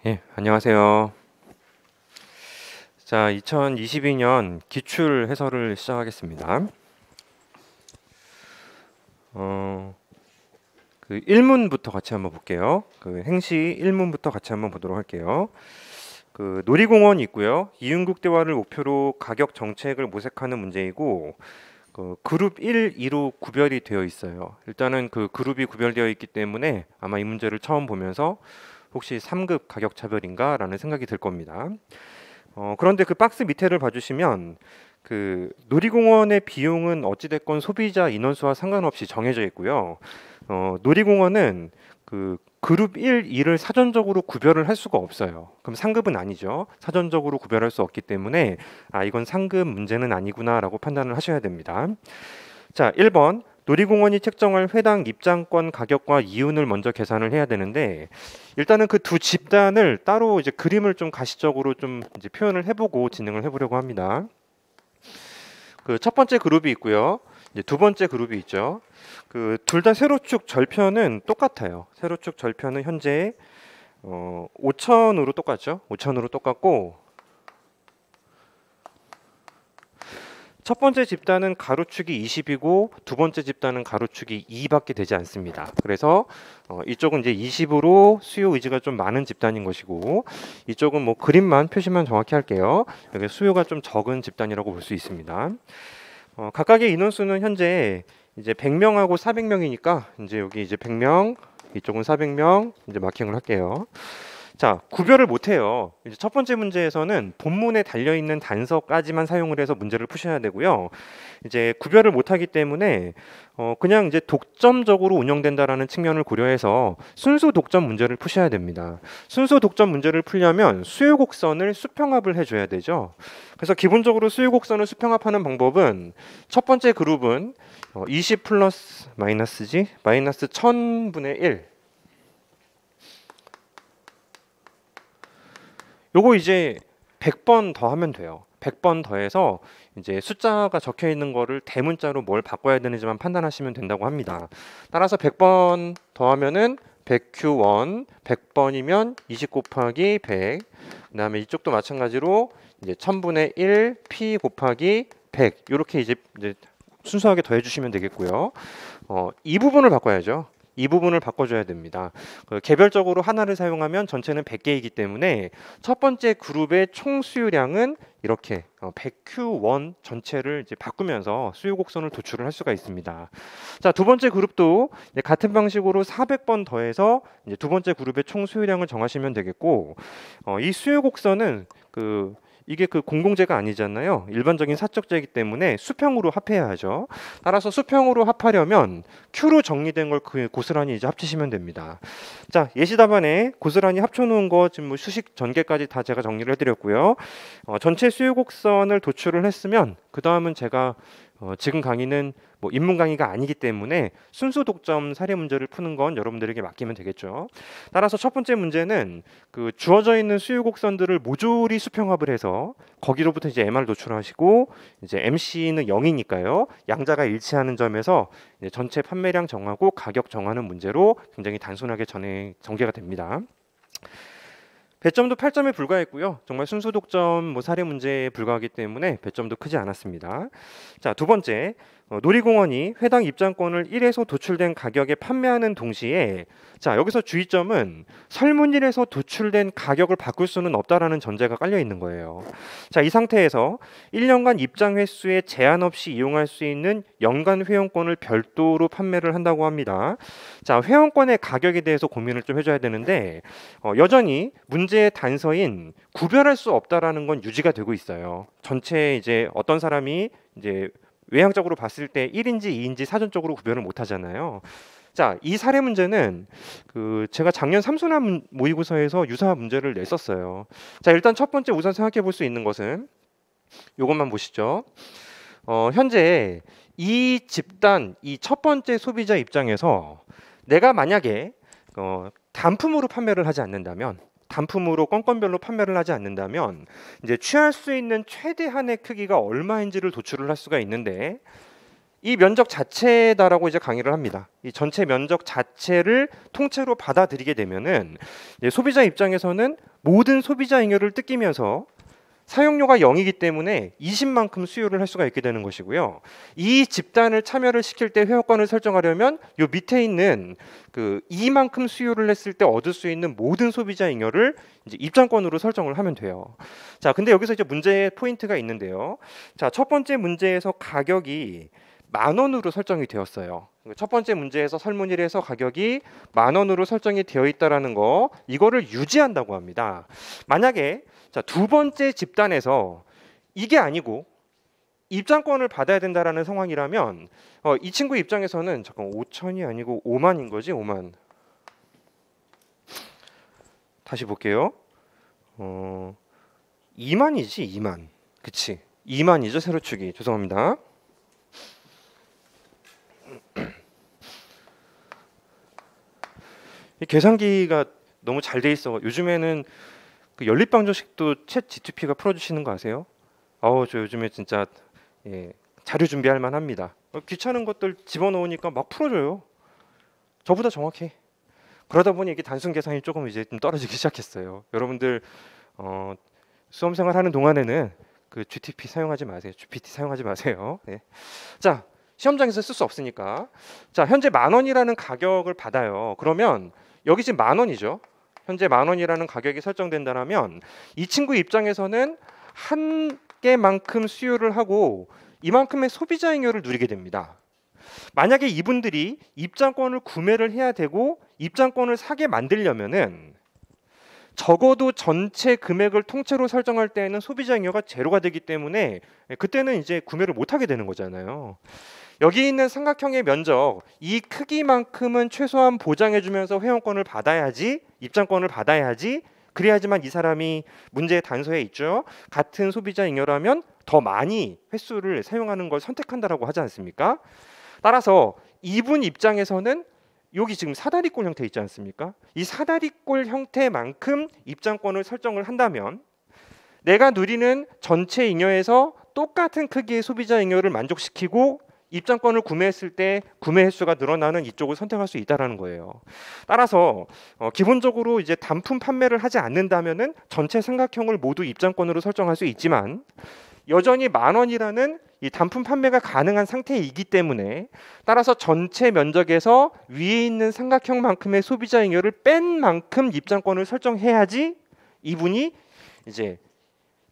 예, 안녕하세요. 자, 2022년 기출 해설을 시작하겠습니다. 그 1문부터 같이 한번 볼게요. 그 행시 1문부터 같이 한번 보도록 할게요. 그 놀이공원이 있고요. 이윤국대화를 목표로 가격 정책을 모색하는 문제이고, 그 그룹 1, 2로 구별이 되어 있어요. 일단은 그 그룹이 구별되어 있기 때문에 아마 이 문제를 처음 보면서 혹시 3급 가격 차별인가라는 생각이 들 겁니다. 그런데 그 박스 밑에를 봐주시면 그 놀이공원의 비용은 어찌됐건 소비자 인원수와 상관없이 정해져 있고요. 놀이공원은 그 그룹 1, 2를 사전적으로 구별을 할 수가 없어요. 그럼 상급은 아니죠. 사전적으로 구별할 수 없기 때문에 이건 상급 문제는 아니구나라고 판단을 하셔야 됩니다. 자, 1번 놀이공원이 책정할 회당 입장권 가격과 이윤을 먼저 계산을 해야 되는데, 일단은 그 두 집단을 따로 이제 그림을 좀 가시적으로 좀 이제 표현을 해보고 진행을 해보려고 합니다. 그 첫 번째 그룹이 있고요. 이제 두 번째 그룹이 있죠. 그 둘 다 세로축 절편은 똑같아요. 세로축 절편은 현재 5천으로 똑같죠. 5천으로 똑같고, 첫 번째 집단은 가로축이 20이고 두 번째 집단은 가로축이 2밖에 되지 않습니다. 그래서 이쪽은 이제 20으로 수요 의지가 좀 많은 집단인 것이고, 이쪽은 뭐 그림만 표시만 정확히 할게요. 여기 수요가 좀 적은 집단이라고 볼 수 있습니다. 각각의 인원수는 현재 이제 100명하고 400명이니까 이제 여기 이제 100명, 이쪽은 400명 이제 마킹을 할게요. 자, 구별을 못해요. 이제 첫 번째 문제에서는 본문에 달려있는 단서까지만 사용을 해서 문제를 푸셔야 되고요. 이제 구별을 못하기 때문에 그냥 이제 독점적으로 운영된다라는 측면을 고려해서 순수 독점 문제를 푸셔야 됩니다. 순수 독점 문제를 풀려면 수요 곡선을 수평합을 해줘야 되죠. 그래서 기본적으로 수요 곡선을 수평합하는 방법은 첫 번째 그룹은 20 플러스 마이너스지 마이너스 1000분의 1, 요거 이제 100번 더 하면 돼요. 100번 더해서 이제 숫자가 적혀 있는 거를 대문자로 뭘 바꿔야 되는지만 판단하시면 된다고 합니다. 따라서 100번 더하면은 100Q1, 100번이면 20 곱하기 100. 그다음에 이쪽도 마찬가지로 이제 1000분의 1 P 곱하기 100. 이렇게 이제 순수하게 더해 주시면 되겠고요. 이 부분을 바꿔야죠. 이 부분을 바꿔줘야 됩니다. 개별적으로 하나를 사용하면 전체는 100개이기 때문에 첫 번째 그룹의 총 수요량은 이렇게 100Q1 전체를 이제 바꾸면서 수요 곡선을 도출을 할 수가 있습니다. 자, 두 번째 그룹도 같은 방식으로 400번 더해서 이제 두 번째 그룹의 총 수요량을 정하시면 되겠고, 이 수요 곡선은 이게 그 공공재가 아니잖아요. 일반적인 사적재이기 때문에 수평으로 합해야 하죠. 따라서 수평으로 합하려면 Q로 정리된 걸 고스란히 이제 합치시면 됩니다. 자, 예시 답안에 고스란히 합쳐놓은 거 지금 뭐 수식 전개까지 다 제가 정리를 해드렸고요. 전체 수요 곡선을 도출을 했으면 그 다음은 제가 지금 강의는 뭐 인문 강의가 아니기 때문에 순수 독점 사례 문제를 푸는 건 여러분들에게 맡기면 되겠죠. 따라서 첫 번째 문제는 그 주어져 있는 수요 곡선들을 모조리 수평합을 해서 거기로부터 이제 MR 도출하시고, 이제 MC는 0이니까요. 양자가 일치하는 점에서 이제 전체 판매량 정하고 가격 정하는 문제로 굉장히 단순하게 전개가 됩니다. 배점도 8점에 불과했고요. 정말 순수 독점 뭐 사례 문제에 불과하기 때문에 배점도 크지 않았습니다. 자, 두 번째, 놀이공원이 회당 입장권을 1에서 도출된 가격에 판매하는 동시에, 자, 여기서 주의점은 설문 1에서 도출된 가격을 바꿀 수는 없다라는 전제가 깔려 있는 거예요. 자, 이 상태에서 1년간 입장 횟수에 제한 없이 이용할 수 있는 연간 회원권을 별도로 판매를 한다고 합니다. 자, 회원권의 가격에 대해서 고민을 좀 해줘야 되는데, 여전히 문제의 단서인 구별할 수 없다라는 건 유지가 되고 있어요. 전체 이제 어떤 사람이 이제 외향적으로 봤을 때 1인지 2인지 사전적으로 구별을 못 하잖아요. 자, 이 사례 문제는 제가 작년 삼순환 모의고사에서 유사 문제를 냈었어요. 자, 일단 첫 번째 우선 생각해 볼 수 있는 것은 이것만 보시죠. 현재 이 집단, 이 첫 번째 소비자 입장에서 내가 만약에 단품으로 판매를 하지 않는다면, 단품으로 건건별로 판매를 하지 않는다면 이제 취할 수 있는 최대한의 크기가 얼마인지를 도출을 할 수가 있는데, 이 면적 자체다라고 이제 강의를 합니다. 이 전체 면적 자체를 통째로 받아들이게 되면은 이제 소비자 입장에서는 모든 소비자 잉여를 뜯기면서 사용료가 0이기 때문에 20만큼 수요를 할 수가 있게 되는 것이고요. 이 집단을 참여를 시킬 때 회원권을 설정하려면 요 밑에 있는 그 2만큼 수요를 했을 때 얻을 수 있는 모든 소비자 잉여를 이제 입장권으로 설정을 하면 돼요. 자, 근데 여기서 이제 문제의 포인트가 있는데요. 자, 첫 번째 문제에서 가격이 10,000원으로 설정이 되었어요. 첫 번째 문제에서 설문을 해서 가격이 10,000원으로 설정이 되어 있다라는 거, 이거를 유지한다고 합니다. 만약에 자, 두 번째 집단에서 이게 아니고 입장권을 받아야 된다라는 상황이라면 이 친구 입장에서는 잠깐 5천이 아니고 5만인 거지. 5만. 다시 볼게요. 2만이지. 2만. 그치. 2만이죠. 세로축이. 죄송합니다. 이 계산기가 너무 잘 돼 있어. 요즘에는 그 연립방정식도 챗 GTP가 풀어주시는 거 아세요? 저 요즘에 진짜 자료 준비할 만합니다. 귀찮은 것들 집어넣으니까 막 풀어줘요. 저보다 정확해. 그러다 보니 이게 단순 계산이 조금 이제 좀 떨어지기 시작했어요. 여러분들 수험생활 하는 동안에는 그 GTP 사용하지 마세요. GPT 사용하지 마세요. 네. 자, 시험장에서 쓸 수 없으니까. 자, 현재 10,000원이라는 가격을 받아요. 그러면 여기 지금 10,000원이죠. 현재 10,000원이라는 가격이 설정된다면 이 친구 입장에서는 한 개만큼 수요를 하고 이만큼의 소비자 잉여를 누리게 됩니다. 만약에 이분들이 입장권을 구매를 해야 되고 입장권을 사게 만들려면은 적어도 전체 금액을 통째로 설정할 때에는 소비자 잉여가 제로가 되기 때문에 그때는 이제 구매를 못 하게 되는 거잖아요. 여기 있는 삼각형의 면적, 이 크기만큼은 최소한 보장해주면서 회원권을 받아야지, 입장권을 받아야지, 그래야지만 이 사람이 문제의 단서에 있죠. 같은 소비자 잉여라면 더 많이 횟수를 사용하는 걸 선택한다라고 하지 않습니까? 따라서 이분 입장에서는 여기 지금 사다리꼴 형태 있지 않습니까? 이 사다리꼴 형태만큼 입장권을 설정을 한다면 내가 누리는 전체 잉여에서 똑같은 크기의 소비자 잉여를 만족시키고 입장권을 구매했을 때 구매 횟수가 늘어나는 이쪽을 선택할 수 있다라는 거예요. 따라서 기본적으로 이제 단품 판매를 하지 않는다면은 전체 삼각형을 모두 입장권으로 설정할 수 있지만 여전히 10,000원이라는 이 단품 판매가 가능한 상태이기 때문에 따라서 전체 면적에서 위에 있는 삼각형만큼의 소비자 잉여를 뺀 만큼 입장권을 설정해야지 이분이 이제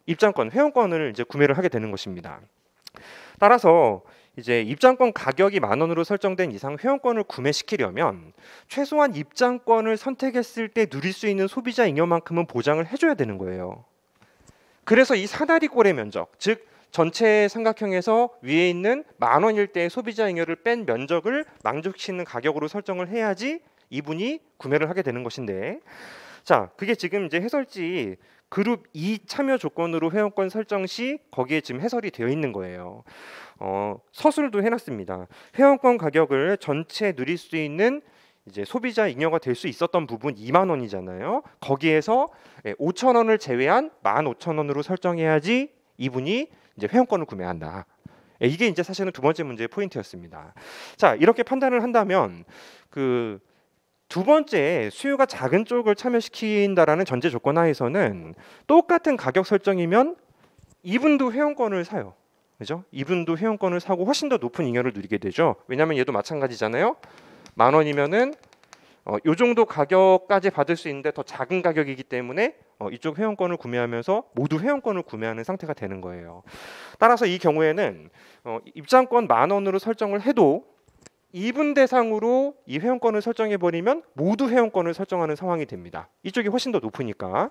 입장권, 회원권을 이제 구매를 하게 되는 것입니다. 따라서 이제 입장권 가격이 10,000원으로 설정된 이상 회원권을 구매시키려면 최소한 입장권을 선택했을 때 누릴 수 있는 소비자 잉여만큼은 보장을 해줘야 되는 거예요. 그래서 이 사다리꼴의 면적, 즉 전체 삼각형에서 위에 있는 10,000원일 때의 소비자 잉여를 뺀 면적을 만족시키는 가격으로 설정을 해야지 이분이 구매를 하게 되는 것인데, 자, 그게 지금 이제 해설지 그룹 2 참여 조건으로 회원권 설정 시 거기에 지금 해설이 되어 있는 거예요. 서술도 해놨습니다. 회원권 가격을 전체 누릴 수 있는 이제 소비자 잉여가 될 수 있었던 부분 20,000원이잖아요. 거기에서 5,000원을 제외한 15,000원으로 설정해야지 이분이 이제 회원권을 구매한다. 이게 이제 사실은 두 번째 문제의 포인트였습니다. 자, 이렇게 판단을 한다면 그 두 번째 수요가 작은 쪽을 참여시킨다라는 전제 조건 하에서는 똑같은 가격 설정이면 이분도 회원권을 사요. 그죠? 이분도 회원권을 사고 훨씬 더 높은 잉여를 누리게 되죠. 왜냐하면 얘도 마찬가지잖아요. 10,000원이면은 요 정도 가격까지 받을 수 있는데 더 작은 가격이기 때문에 이쪽 회원권을 구매하면서 모두 회원권을 구매하는 상태가 되는 거예요. 따라서 이 경우에는 입장권 10,000원으로 설정을 해도 이분 대상으로 이 회원권을 설정해 버리면 모두 회원권을 설정하는 상황이 됩니다. 이쪽이 훨씬 더 높으니까.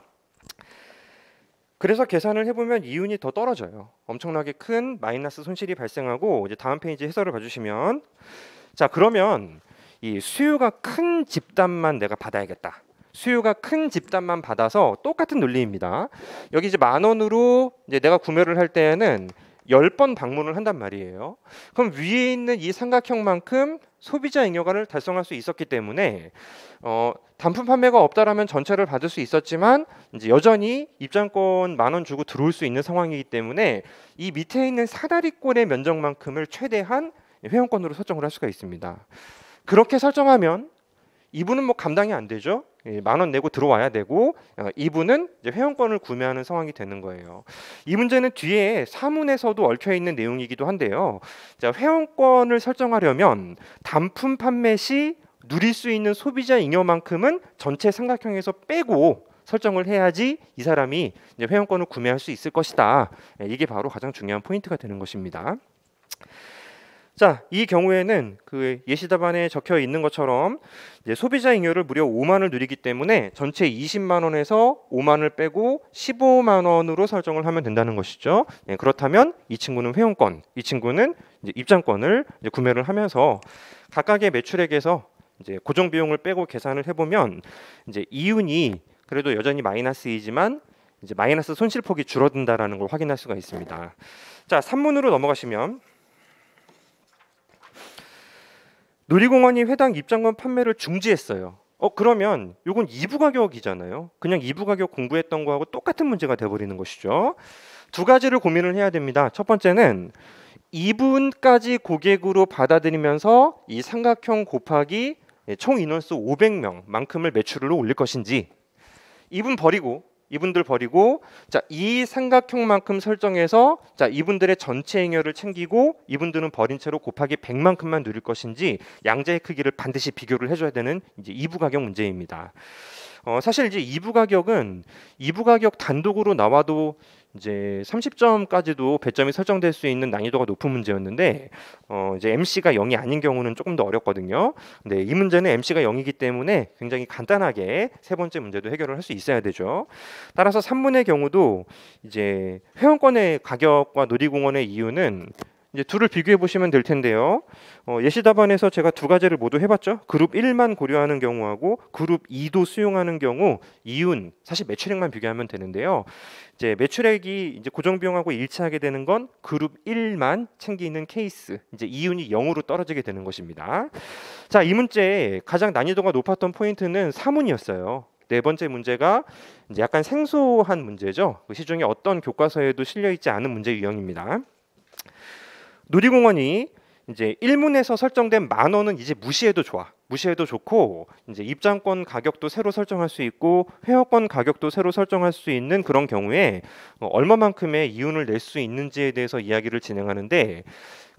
그래서 계산을 해보면 이윤이 더 떨어져요. 엄청나게 큰 마이너스 손실이 발생하고, 이제 다음 페이지 해설을 봐주시면, 자, 그러면 이 수요가 큰 집단만 내가 받아야겠다. 수요가 큰 집단만 받아서 똑같은 논리입니다. 여기 이제 10,000원으로 이제 내가 구매를 할 때에는 10번 방문을 한단 말이에요. 그럼 위에 있는 이 삼각형만큼 소비자 잉여가를 달성할 수 있었기 때문에 단품 판매가 없다라면 전체를 받을 수 있었지만 이제 여전히 입장권 10,000원 주고 들어올 수 있는 상황이기 때문에 이 밑에 있는 사다리꼴의 면적만큼을 최대한 회원권으로 설정을 할 수가 있습니다. 그렇게 설정하면 이분은 뭐 감당이 안 되죠. 10,000원 내고 들어와야 되고 이분은 이제 회원권을 구매하는 상황이 되는 거예요. 이 문제는 뒤에 사문에서도 얽혀 있는 내용이기도 한데요. 자, 회원권을 설정하려면 단품 판매 시 누릴 수 있는 소비자 잉여만큼은 전체 삼각형에서 빼고 설정을 해야지 이 사람이 이제 회원권을 구매할 수 있을 것이다. 이게 바로 가장 중요한 포인트가 되는 것입니다. 자, 이 경우에는 그 예시 답안에 적혀 있는 것처럼 이제 소비자 잉여를 무려 5만을 누리기 때문에 전체 20만 원에서 5만을 빼고 15만 원으로 설정을 하면 된다는 것이죠. 그렇다면 이 친구는 회원권, 이 친구는 이제 입장권을 이제 구매를 하면서 각각의 매출액에서 이제 고정 비용을 빼고 계산을 해보면 이제 이윤이 그래도 여전히 마이너스이지만 이제 마이너스 손실폭이 줄어든다라는 걸 확인할 수가 있습니다. 자, 3문으로 넘어가시면. 놀이공원이 회당 입장권 판매를 중지했어요. 그러면 이건 2부 가격이잖아요. 그냥 2부 가격 공부했던 거하고 똑같은 문제가 돼버리는 것이죠. 두 가지를 고민을 해야 됩니다. 첫 번째는 2분까지 고객으로 받아들이면서 이 삼각형 곱하기 총 인원수 500명만큼을 매출로 올릴 것인지, 이분들 버리고 자, 이 삼각형만큼 설정해서 자, 이분들의 전체 잉여를 챙기고 이분들은 버린 채로 곱하기 100만큼만 누릴 것인지 양자의 크기를 반드시 비교를 해줘야 되는 이제 2부 가격 문제입니다. 사실 이제 2부 가격은 2부 가격 단독으로 나와도 이제 30점까지도 배점이 설정될 수 있는 난이도가 높은 문제였는데 이제 MC가 0이 아닌 경우는 조금 더 어렵거든요. 근데 이 문제는 MC가 0이기 때문에 굉장히 간단하게 세 번째 문제도 해결을 할 수 있어야 되죠. 따라서 3문의 경우도 이제 회원권의 가격과 놀이공원의 이유는 이제 둘을 비교해 보시면 될 텐데요. 예시 답안에서 제가 두 가지를 모두 해봤죠. 그룹 1만 고려하는 경우하고 그룹 2도 수용하는 경우 이윤, 사실 매출액만 비교하면 되는데요. 이제 매출액이 이제 고정 비용하고 일치하게 되는 건 그룹 1만 챙기는 케이스, 이제 이윤이 0으로 떨어지게 되는 것입니다. 자, 이 문제 가장 난이도가 높았던 포인트는 3문이었어요. 네 번째 문제가 이제 약간 생소한 문제죠. 그 시중에 어떤 교과서에도 실려 있지 않은 문제 유형입니다. 놀이공원이 이제 1문에서 설정된 10,000원은 이제 무시해도 좋고 이제 입장권 가격도 새로 설정할 수 있고 회원권 가격도 새로 설정할 수 있는 그런 경우에 얼마만큼의 이윤을 낼 수 있는지에 대해서 이야기를 진행하는데,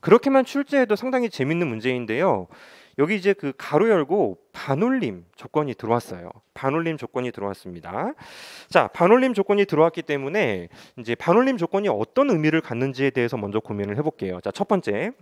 그렇게만 출제해도 상당히 재밌는 문제인데요. 여기 이제 그 가로 열고 반올림 조건이 들어왔어요. 반올림 조건이 들어왔습니다. 자, 반올림 조건이 들어왔기 때문에 이제 반올림 조건이 어떤 의미를 갖는지에 대해서 먼저 고민을 해볼게요. 자, 첫 번째,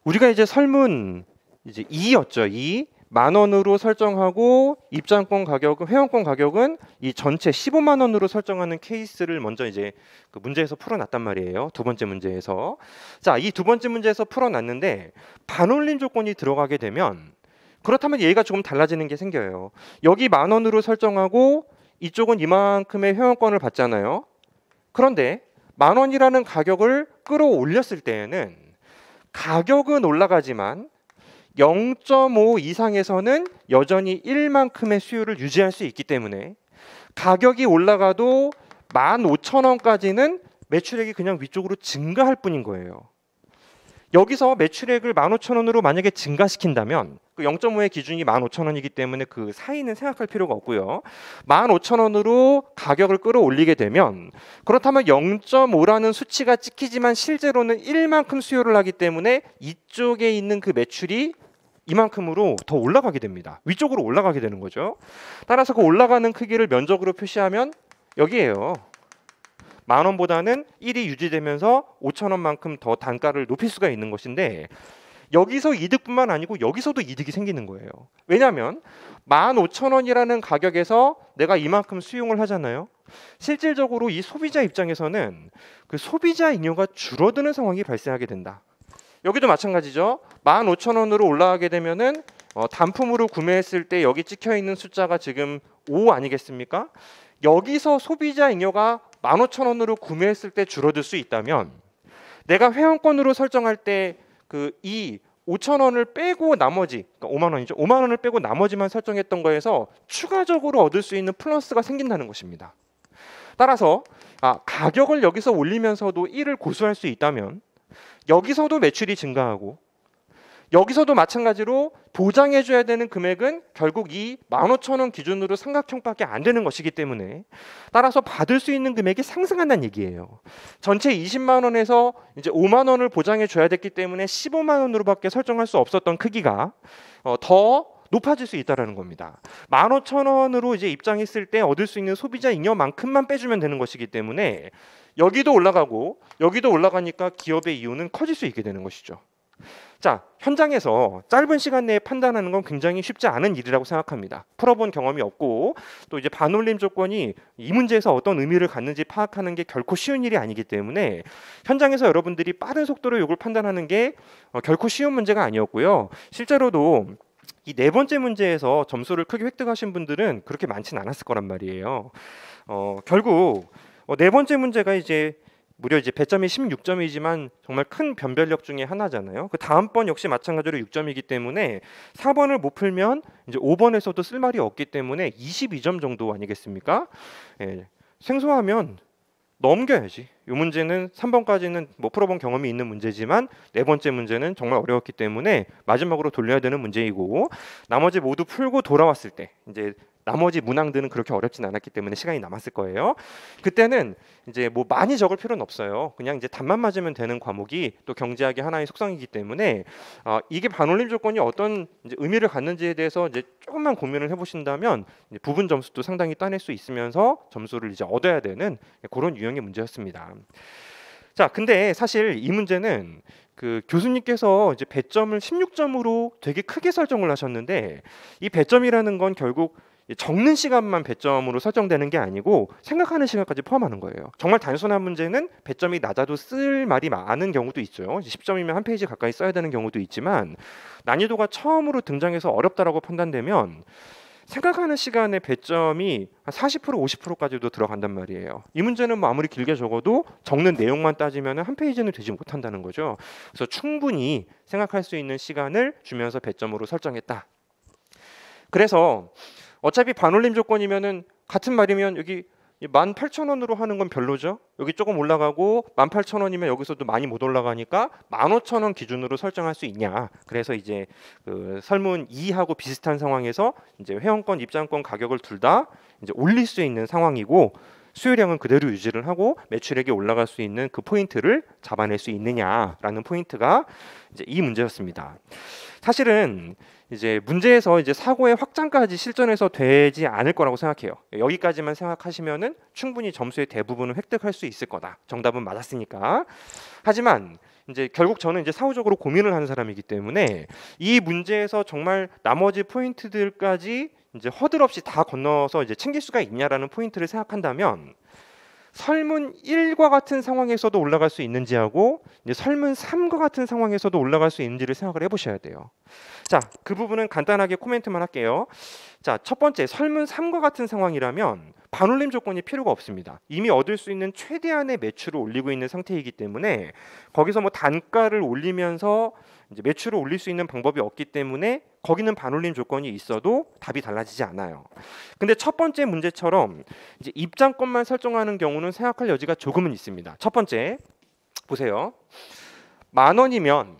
우리가 이제 설문 이제 2였죠. 2. 10,000원으로 설정하고 입장권 가격은, 회원권 가격은 이 전체 15만 원으로 설정하는 케이스를 먼저 이제 그 문제에서 풀어놨단 말이에요. 두 번째 문제에서. 자, 이 두 번째 문제에서 풀어놨는데 반올림 조건이 들어가게 되면, 그렇다면 얘가 조금 달라지는 게 생겨요. 여기 10,000원으로 설정하고 이쪽은 이만큼의 회원권을 받잖아요. 그런데 10,000원이라는 가격을 끌어올렸을 때에는 가격은 올라가지만 0.5 이상에서는 여전히 1만큼의 수요를 유지할 수 있기 때문에 가격이 올라가도 15,000원까지는 매출액이 그냥 위쪽으로 증가할 뿐인 거예요. 여기서 매출액을 15,000원으로 만약에 증가시킨다면 그 0.5의 기준이 15,000원이기 때문에 그 사이는 생각할 필요가 없고요. 15,000원으로 가격을 끌어올리게 되면, 그렇다면 0.5라는 수치가 찍히지만 실제로는 1만큼 수요를 하기 때문에 이쪽에 있는 그 매출이 이만큼으로 더 올라가게 됩니다. 위쪽으로 올라가게 되는 거죠. 따라서 그 올라가는 크기를 면적으로 표시하면 여기에요. 10,000원보다는 1이 유지되면서 5,000원만큼 더 단가를 높일 수가 있는 것인데, 여기서 이득뿐만 아니고 여기서도 이득이 생기는 거예요. 왜냐하면 15,000원이라는 가격에서 내가 이만큼 수용을 하잖아요. 실질적으로 이 소비자 입장에서는 그 소비자 잉여가 줄어드는 상황이 발생하게 된다. 여기도 마찬가지죠. 15,000원으로 올라가게 되면은 단품으로 구매했을 때 여기 찍혀 있는 숫자가 지금 5 아니겠습니까? 여기서 소비자 잉여가 15,000원으로 구매했을 때 줄어들 수 있다면, 내가 회원권으로 설정할 때 그 이 5,000원을 빼고 나머지, 그러니까 5만 원이죠. 5만 원을 빼고 나머지만 설정했던 거에서 추가적으로 얻을 수 있는 플러스가 생긴다는 것입니다. 따라서 가격을 여기서 올리면서도 1을 고수할 수 있다면 여기서도 매출이 증가하고 여기서도 마찬가지로 보장해줘야 되는 금액은 결국 이 15,000원 기준으로 삼각형밖에 안 되는 것이기 때문에 따라서 받을 수 있는 금액이 상승한다는 얘기예요. 전체 20만 원에서 이제 5만 원을 보장해줘야 됐기 때문에 15만 원으로밖에 설정할 수 없었던 크기가 더 높아질 수 있다는 겁니다. 15,000원으로 이제 입장했을 때 얻을 수 있는 소비자 잉여만큼만 빼주면 되는 것이기 때문에 여기도 올라가고 여기도 올라가니까 기업의 이윤은 커질 수 있게 되는 것이죠. 자, 현장에서 짧은 시간 내에 판단하는 건 굉장히 쉽지 않은 일이라고 생각합니다. 풀어본 경험이 없고 또 이제 반올림 조건이 이 문제에서 어떤 의미를 갖는지 파악하는 게 결코 쉬운 일이 아니기 때문에 현장에서 여러분들이 빠른 속도로 이걸 판단하는 게 결코 쉬운 문제가 아니었고요. 실제로도 이 네 번째 문제에서 점수를 크게 획득하신 분들은 그렇게 많지는 않았을 거란 말이에요. 결국 네 번째 문제가 이제 무려 이제 배점이 16점이지만 정말 큰 변별력 중에 하나잖아요. 그 다음번 역시 마찬가지로 6점이기 때문에 4번을 못 풀면 이제 5번에서도 쓸 말이 없기 때문에 22점 정도 아니겠습니까? 예, 생소하면 넘겨야지. 이 문제는 3번까지는 뭐 풀어본 경험이 있는 문제지만 네 번째 문제는 정말 어려웠기 때문에 마지막으로 돌려야 되는 문제이고 나머지 모두 풀고 돌아왔을 때 이제 나머지 문항들은 그렇게 어렵진 않았기 때문에 시간이 남았을 거예요. 그때는 이제 뭐 많이 적을 필요는 없어요. 그냥 이제 답만 맞으면 되는 과목이 또 경제학의 하나의 속성이기 때문에 이게 반올림 조건이 어떤 이제 의미를 갖는지에 대해서 이제 조금만 고민을 해보신다면 이제 부분 점수도 상당히 따낼 수 있으면서 점수를 이제 얻어야 되는 그런 유형의 문제였습니다. 자, 근데 사실 이 문제는 그 교수님께서 이제 배점을 16점으로 되게 크게 설정을 하셨는데 이 배점이라는 건 결국 적는 시간만 배점으로 설정되는 게 아니고 생각하는 시간까지 포함하는 거예요. 정말 단순한 문제는 배점이 낮아도 쓸 말이 많은 경우도 있죠. 10점이면 한 페이지 가까이 써야 되는 경우도 있지만 난이도가 처음으로 등장해서 어렵다라고 판단되면 생각하는 시간의 배점이 한 40% 50%까지도 들어간단 말이에요. 이 문제는 뭐 아무리 길게 적어도 적는 내용만 따지면 한 페이지는 되지 못한다는 거죠. 그래서 충분히 생각할 수 있는 시간을 주면서 배점으로 설정했다. 그래서 어차피 반올림 조건이면은 같은 말이면 여기 18,000원으로 하는 건 별로죠. 여기 조금 올라가고 18,000원이면 여기서도 많이 못 올라가니까 15,000원 기준으로 설정할 수 있냐. 그래서 이제 그 설문 2하고 비슷한 상황에서 이제 회원권, 입장권 가격을 둘 다 이제 올릴 수 있는 상황이고 수요량은 그대로 유지를 하고 매출액이 올라갈 수 있는 그 포인트를 잡아낼 수 있느냐라는 포인트가 이제 이 문제였습니다. 사실은 이제 문제에서 이제 사고의 확장까지 실전에서 되지 않을 거라고 생각해요. 여기까지만 생각하시면은 충분히 점수의 대부분을 획득할 수 있을 거다. 정답은 맞았으니까. 하지만 이제 결국 저는 이제 사후적으로 고민을 하는 사람이기 때문에 이 문제에서 정말 나머지 포인트들까지 이제 허들 없이 다 건너서 이제 챙길 수가 있냐라는 포인트를 생각한다면 설문 1과 같은 상황에서도 올라갈 수 있는지하고 이제 설문 3과 같은 상황에서도 올라갈 수 있는지를 생각을 해보셔야 돼요. 자, 그 부분은 간단하게 코멘트만 할게요. 자, 첫 번째 설문 3과 같은 상황이라면 반올림 조건이 필요가 없습니다. 이미 얻을 수 있는 최대한의 매출을 올리고 있는 상태이기 때문에 거기서 뭐 단가를 올리면서 이제 매출을 올릴 수 있는 방법이 없기 때문에 거기는 반올림 조건이 있어도 답이 달라지지 않아요. 근데 첫 번째 문제처럼 이제 입장권만 설정하는 경우는 생각할 여지가 조금은 있습니다. 첫 번째 보세요. 만 원이면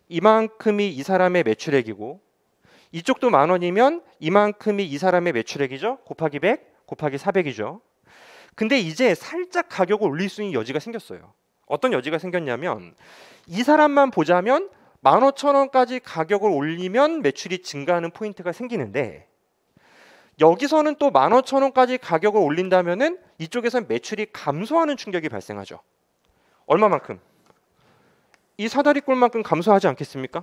이만큼이 이 사람의 매출액이고 이쪽도 만 원이면 이만큼이 이 사람의 매출액이죠. 곱하기 100 곱하기 400이죠. 근데 이제 살짝 가격을 올릴 수 있는 여지가 생겼어요. 어떤 여지가 생겼냐면 이 사람만 보자면 15,000원까지 가격을 올리면 매출이 증가하는 포인트가 생기는데 여기서는 또 15,000원까지 가격을 올린다면은 이쪽에서는 매출이 감소하는 충격이 발생하죠. 얼마만큼? 이 사다리꼴만큼 감소하지 않겠습니까?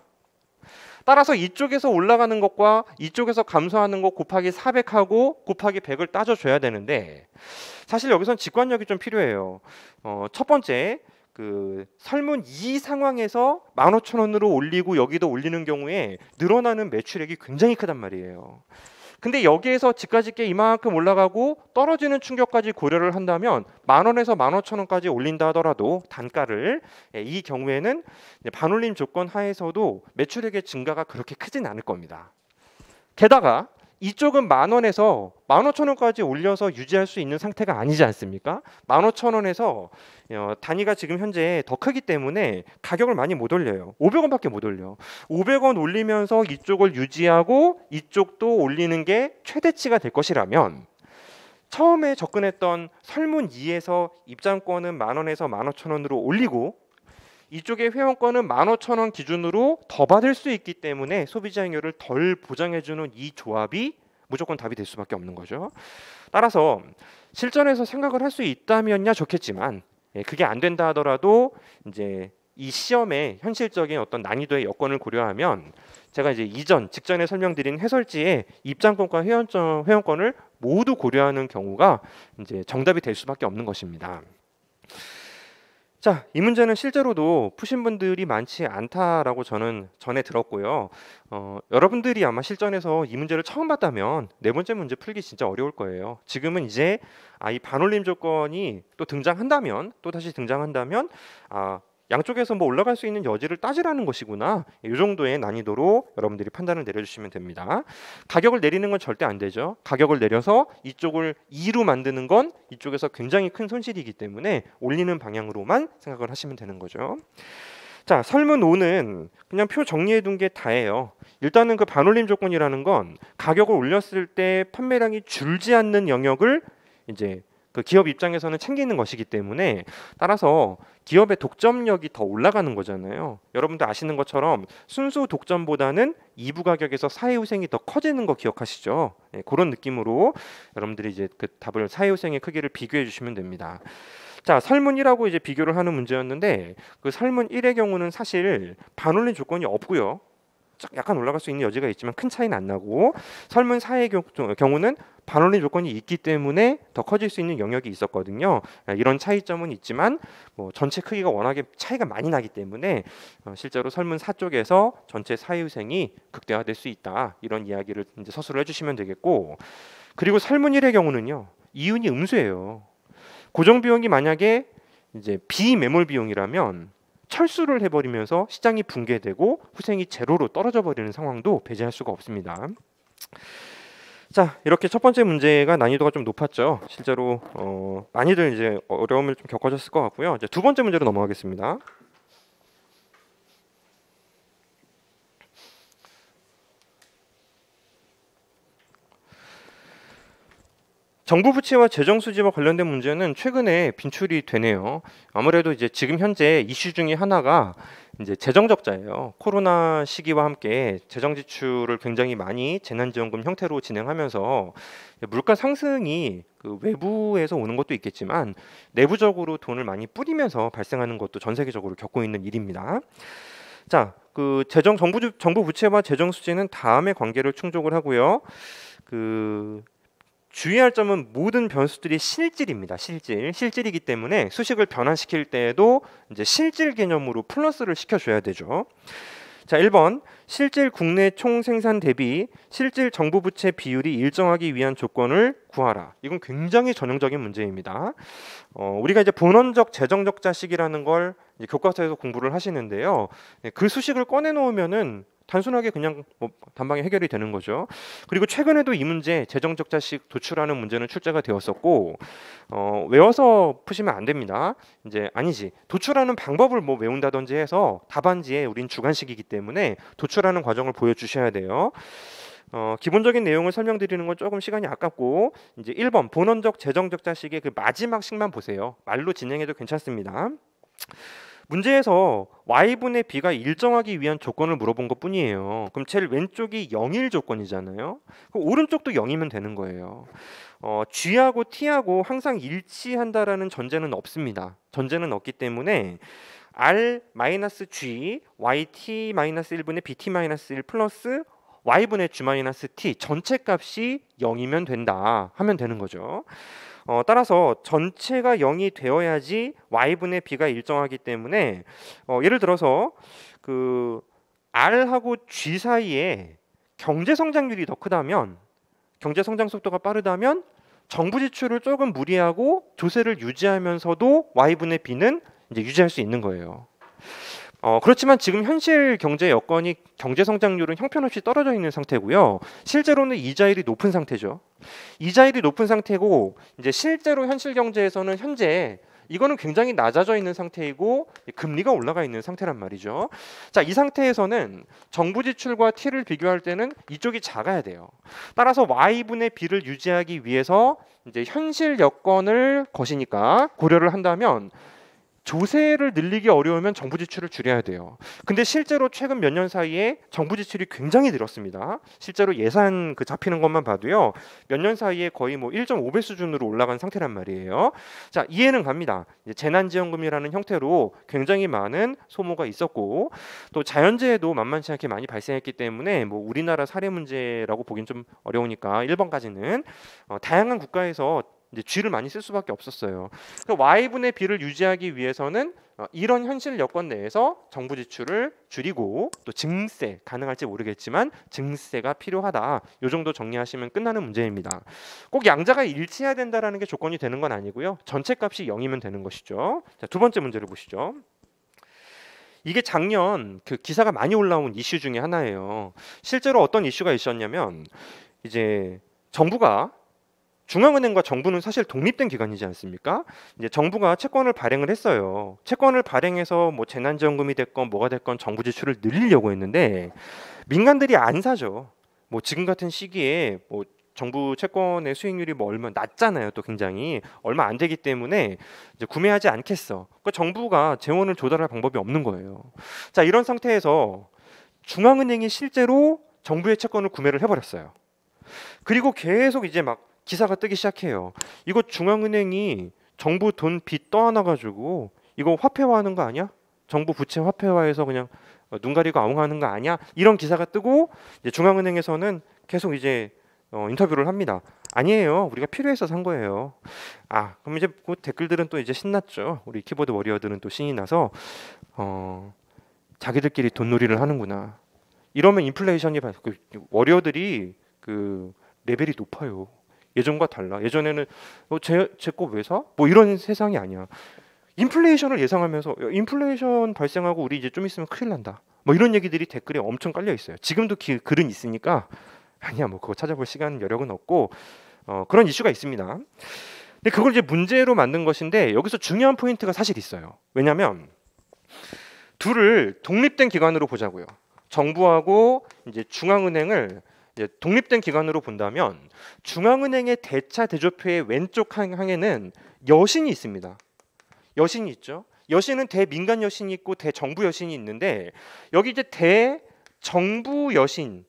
따라서 이쪽에서 올라가는 것과 이쪽에서 감소하는 것 곱하기 400하고 곱하기 100을 따져줘야 되는데 사실 여기서는 직관력이 좀 필요해요. 첫 번째 그 설문 2 상황에서 15,000원으로 올리고 여기도 올리는 경우에 늘어나는 매출액이 굉장히 크단 말이에요. 근데 여기에서 집가집게 이만큼 올라가고 떨어지는 충격까지 고려를 한다면 10,000원에서 15,000원까지 올린다 하더라도 단가를 이 경우에는 반올림 조건 하에서도 매출액의 증가가 그렇게 크진 않을 겁니다. 게다가 이쪽은 10,000원에서 15,000원까지 올려서 유지할 수 있는 상태가 아니지 않습니까? 15,000원에서 단위가 지금 현재 더 크기 때문에 가격을 많이 못 올려요. 500원밖에 못 올려. 500원 올리면서 이쪽을 유지하고 이쪽도 올리는 게 최대치가 될 것이라면 처음에 접근했던 설문 2에서 입장권은 10,000원에서 15,000원으로 올리고 이쪽의 회원권은 15,000원 기준으로 더 받을 수 있기 때문에 소비자 행위를 덜 보장해주는 이 조합이 무조건 답이 될 수밖에 없는 거죠. 따라서 실전에서 생각을 할 수 있다면야 좋겠지만 그게 안 된다 하더라도 이제 이 시험의 현실적인 어떤 난이도의 여건을 고려하면 제가 이제 직전에 설명드린 해설지에 입장권과 회원권을 모두 고려하는 경우가 이제 정답이 될 수밖에 없는 것입니다. 자, 이 문제는 실제로도 푸신 분들이 많지 않다라고 저는 전에 들었고요. 여러분들이 아마 실전에서 이 문제를 처음 봤다면 네 번째 문제 풀기 진짜 어려울 거예요. 지금은 이제 이 반올림 조건이 또 다시 등장한다면 양쪽에서 뭐 올라갈 수 있는 여지를 따지라는 것이구나. 이 정도의 난이도로 여러분들이 판단을 내려주시면 됩니다. 가격을 내리는 건 절대 안 되죠. 가격을 내려서 이쪽을 2로 만드는 건 이쪽에서 굉장히 큰 손실이기 때문에 올리는 방향으로만 생각을 하시면 되는 거죠. 자, 설문 5는 그냥 표 정리해 둔 게 다예요. 일단은 그 반올림 조건이라는 건 가격을 올렸을 때 판매량이 줄지 않는 영역을 이제 그 기업 입장에서는 챙기는 것이기 때문에 따라서 기업의 독점력이 더 올라가는 거잖아요. 여러분들 아시는 것처럼 순수 독점보다는 2부 가격에서 사회후생이 더 커지는 거 기억하시죠? 그런 느낌으로 여러분들이 이제 그 답을 사회후생의 크기를 비교해 주시면 됩니다. 자, 설문 1하고 이제 비교를 하는 문제였는데 그 설문 1의 경우는 사실 반올림 조건이 없고요. 약간 올라갈 수 있는 여지가 있지만 큰 차이는 안 나고 설문 4의 경우는 반올림 조건이 있기 때문에 더 커질 수 있는 영역이 있었거든요. 이런 차이점은 있지만 뭐 전체 크기가 워낙에 차이가 많이 나기 때문에 실제로 설문 4 쪽에서 전체 사회후생이 극대화될 수 있다. 이런 이야기를 이제 서술을 해주시면 되겠고 그리고 설문 1의 경우는요. 이윤이 음수예요. 고정 비용이 만약에 이제 비매몰 비용이라면 철수를 해버리면서 시장이 붕괴되고 후생이 제로로 떨어져 버리는 상황도 배제할 수가 없습니다. 자, 이렇게 첫 번째 문제가 난이도가 좀 높았죠. 실제로 많이들 이제 어려움을 좀 겪어졌을 것 같고요. 이제 두 번째 문제로 넘어가겠습니다. 정부 부채와 재정 수지와 관련된 문제는 최근에 빈출이 되네요. 아무래도 이제 지금 현재 이슈 중에 하나가 이제 재정 적자예요. 코로나 시기와 함께 재정 지출을 굉장히 많이 재난지원금 형태로 진행하면서 물가 상승이 그 외부에서 오는 것도 있겠지만 내부적으로 돈을 많이 뿌리면서 발생하는 것도 전 세계적으로 겪고 있는 일입니다. 자, 그 정부 부채와 재정 수지는 다음에 관계를 충족을 하고요. 주의할 점은 모든 변수들이 실질입니다. 실질이기 때문에 수식을 변환시킬 때에도 이제 실질 개념으로 플러스를 시켜줘야 되죠. 자, 1번 실질 국내 총생산 대비 실질 정부 부채 비율이 일정하기 위한 조건을 구하라. 이건 굉장히 전형적인 문제입니다. 우리가 이제 본원적 재정 적자 시기라는 걸 이제 교과서에서 공부를 하시는데요. 그 수식을 꺼내 놓으면은 단순하게 그냥 뭐 단방에 해결이 되는 거죠. 그리고 최근에도 이 문제 재정적자식 도출하는 문제는 출제가 되었었고 외워서 푸시면 안 됩니다. 이제 아니지 도출하는 방법을 뭐 외운다든지 해서 답안지에 우린 주관식이기 때문에 도출하는 과정을 보여주셔야 돼요. 기본적인 내용을 설명드리는 건 조금 시간이 아깝고 이제 1번 본원적 재정적자식의 그 마지막 식만 보세요. 말로 진행해도 괜찮습니다. 문제에서 y분의 b가 일정하기 위한 조건을 물어본 것뿐이에요. 그럼 제일 왼쪽이 0일 조건이잖아요. 그럼 오른쪽도 0이면 되는 거예요. g하고 t하고 항상 일치한다라는 전제는 없습니다. 전제는 없기 때문에 r-g yt-1분의 bt-1 플러스 y분의 g-t 전체 값이 0이면 된다 하면 되는 거죠. 따라서 전체가 0이 되어야지 y분의 b가 일정하기 때문에 예를 들어서 그 r하고 g 사이에 경제 성장률이 더 크다면 경제 성장 속도가 빠르다면 정부 지출을 조금 무리하고 조세를 유지하면서도 y분의 b는 이제 유지할 수 있는 거예요. 그렇지만 지금 현실 경제 여건이 경제 성장률은 형편없이 떨어져 있는 상태고요. 실제로는 이자율이 높은 상태죠. 이자율이 높은 상태고 이제 실제로 현실 경제에서는 현재 이거는 굉장히 낮아져 있는 상태이고 금리가 올라가 있는 상태란 말이죠. 자, 이 상태에서는 정부 지출과 T를 비교할 때는 이쪽이 작아야 돼요. 따라서 Y분의 B를 유지하기 위해서 이제 현실 여건을 거시니까 고려를 한다면 조세를 늘리기 어려우면 정부 지출을 줄여야 돼요. 근데 실제로 최근 몇 년 사이에 정부 지출이 굉장히 늘었습니다. 실제로 예산 그 잡히는 것만 봐도요. 몇 년 사이에 거의 뭐 1.5배 수준으로 올라간 상태란 말이에요. 자, 이해는 갑니다. 이제 재난지원금이라는 형태로 굉장히 많은 소모가 있었고 또 자연재해도 만만치 않게 많이 발생했기 때문에 뭐 우리나라 사례 문제라고 보긴 좀 어려우니까 1번까지는 다양한 국가에서 이제 G를 많이 쓸 수밖에 없었어요. 그러니까 Y분의 B를 유지하기 위해서는 이런 현실 여건 내에서 정부 지출을 줄이고 또 증세 가능할지 모르겠지만 증세가 필요하다. 이 정도 정리하시면 끝나는 문제입니다. 꼭 양자가 일치해야 된다라는 게 조건이 되는 건 아니고요. 전체 값이 0이면 되는 것이죠. 자, 두 번째 문제를 보시죠. 이게 작년 그 기사가 많이 올라온 이슈 중에 하나예요. 실제로 어떤 이슈가 있었냐면 이제 정부가 중앙은행과 정부는 사실 독립된 기관이지 않습니까? 이제 정부가 채권을 발행을 했어요. 채권을 발행해서 뭐 재난지원금이 됐건 뭐가 됐건 정부 지출을 늘리려고 했는데 민간들이 안 사죠. 뭐 지금 같은 시기에 뭐 정부 채권의 수익률이 뭐 얼마 낮잖아요. 또 굉장히 얼마 안 되기 때문에 이제 구매하지 않겠어. 그러니까 정부가 재원을 조달할 방법이 없는 거예요. 자, 이런 상태에서 중앙은행이 실제로 정부의 채권을 구매를 해버렸어요. 그리고 계속 이제 막 기사가 뜨기 시작해요. 이거 중앙은행이 정부 돈 빚 떠안아가지고 이거 화폐화하는 거 아니야? 정부 부채 화폐화해서 그냥 눈 가리고 아웅하는 거 아니야? 이런 기사가 뜨고 이제 중앙은행에서는 계속 이제 인터뷰를 합니다. 아니에요. 우리가 필요해서 산 거예요. 그럼 이제 그 댓글들은 또 이제 신났죠. 우리 키보드 워리어들은 또 신이 나서 자기들끼리 돈놀이를 하는구나. 이러면 인플레이션이 워리어들이 그 레벨이 높아요. 예전과 달라. 예전에는 제 거 왜 사? 뭐 이런 세상이 아니야. 인플레이션을 예상하면서 인플레이션 발생하고 우리 이제 좀 있으면 큰일 난다. 뭐 이런 얘기들이 댓글에 엄청 깔려 있어요. 지금도 글은 있으니까 아니야 뭐 그거 찾아볼 시간 여력은 없고 그런 이슈가 있습니다. 근데 그걸 이제 문제로 만든 것인데 여기서 중요한 포인트가 사실 있어요. 왜냐하면 둘을 독립된 기관으로 보자고요. 정부하고 이제 중앙은행을 이제 독립된 기관으로 본다면 중앙은행의 대차 대조표의 왼쪽 항에는 여신이 있습니다. 여신이 있죠. 여신은 대민간 여신이 있고 대정부 여신이 있는데 여기 이제 대정부 여신,